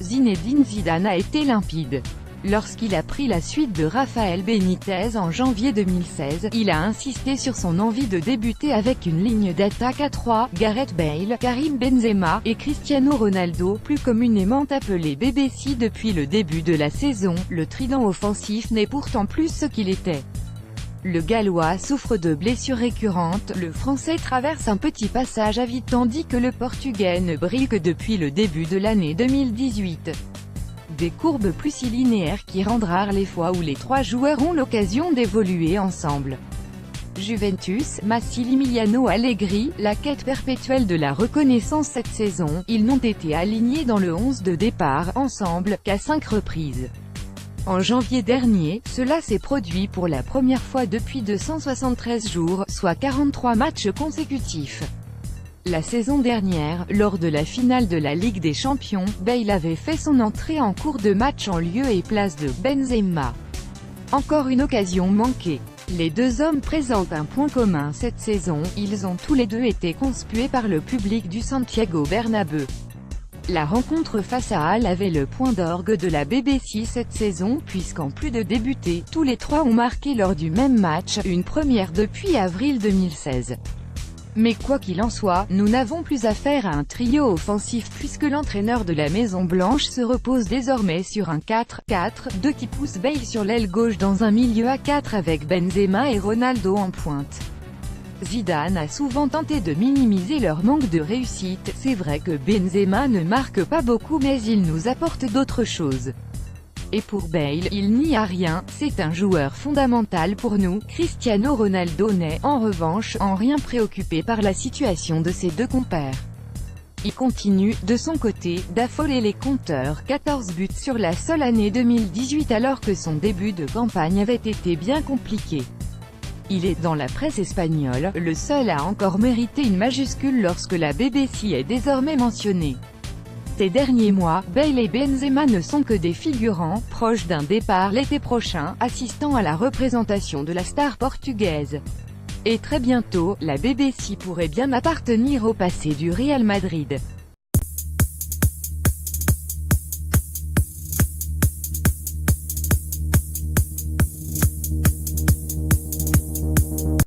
Zinedine Zidane a été limpide. Lorsqu'il a pris la suite de Rafael Benitez en janvier 2016, il a insisté sur son envie de débuter avec une ligne d'attaque à 3, Gareth Bale, Karim Benzema, et Cristiano Ronaldo, plus communément appelé BBC depuis le début de la saison. Le trident offensif n'est pourtant plus ce qu'il était. Le Gallois souffre de blessures récurrentes, le Français traverse un petit passage à vide tandis que le Portugais ne brille que depuis le début de l'année 2018. Des courbes plus si linéaires qui rendent rares les fois où les trois joueurs ont l'occasion d'évoluer ensemble. Juventus, Massimiliano Allegri, la quête perpétuelle de la reconnaissance cette saison, ils n'ont été alignés dans le 11 de départ, ensemble, qu'à 5 reprises. En janvier dernier, cela s'est produit pour la première fois depuis 273 jours, soit 43 matchs consécutifs. La saison dernière, lors de la finale de la Ligue des Champions, Bale avait fait son entrée en cours de match en lieu et place de Benzema. Encore une occasion manquée. Les deux hommes présentent un point commun cette saison, ils ont tous les deux été conspués par le public du Santiago Bernabéu. La rencontre face à Hull avait le point d'orgue de la BBC cette saison, puisqu'en plus de débuter, tous les trois ont marqué lors du même match, une première depuis avril 2016. Mais quoi qu'il en soit, nous n'avons plus affaire à un trio offensif puisque l'entraîneur de la Maison Blanche se repose désormais sur un 4-4-2 qui pousse Bale sur l'aile gauche dans un milieu à 4 avec Benzema et Ronaldo en pointe. Zidane a souvent tenté de minimiser leur manque de réussite, c'est vrai que Benzema ne marque pas beaucoup mais il nous apporte d'autres choses. Et pour Bale, il n'y a rien, c'est un joueur fondamental pour nous. Cristiano Ronaldo n'est, en revanche, en rien préoccupé par la situation de ses deux compères. Il continue, de son côté, d'affoler les compteurs, 14 buts sur la seule année 2018 alors que son début de campagne avait été bien compliqué. Il est, dans la presse espagnole, le seul à encore mériter une majuscule lorsque la BBC est désormais mentionnée. Ces derniers mois, Bale et Benzema ne sont que des figurants, proches d'un départ l'été prochain, assistant à la représentation de la star portugaise. Et très bientôt, la BBC pourrait bien appartenir au passé du Real Madrid.